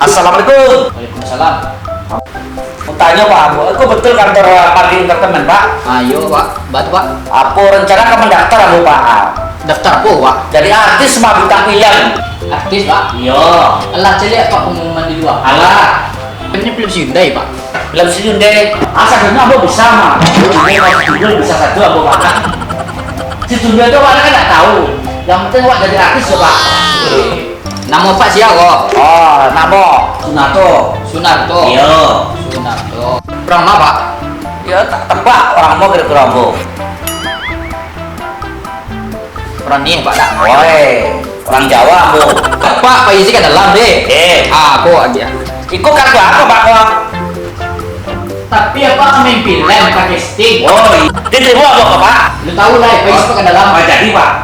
Assalamualaikum. Waalaikumsalam. Mau tanya Pak, aku betul kantor parkir entertainment Pak? Ayo Pak, bantu Pak. Aku rencana ke mendaftar aku Pak. Daftar apa Pak? Jadi artis sama bintang film. Artis Pak. Iya. Alah celik Pak pengumuman di luar. Alah, Ini film Hyundai Pak. film senyum deh. Asalnya aku bisa mah. Ini kalau judul bisa satu aku Pak. Si judul itu Pak kan nggak tahu. Yang penting Pak jadi artis ya Pak. Nama Pak siapa? Oh, nama Sunato. Sunarto. Iya. Sunarto. Orang mana Pak? Ya tak tebak orang mau kira-kira mau. Orang ini Pak dak. Woi, orang Jawa bu. Pak isi ke dalam deh. Aku aja. Ikut kartu apa Pak? Tapi apa main film pakai stick? Woi, diterima apa Pak? Lu tahu lah, Pak isi ke dalam. Jadi Pak.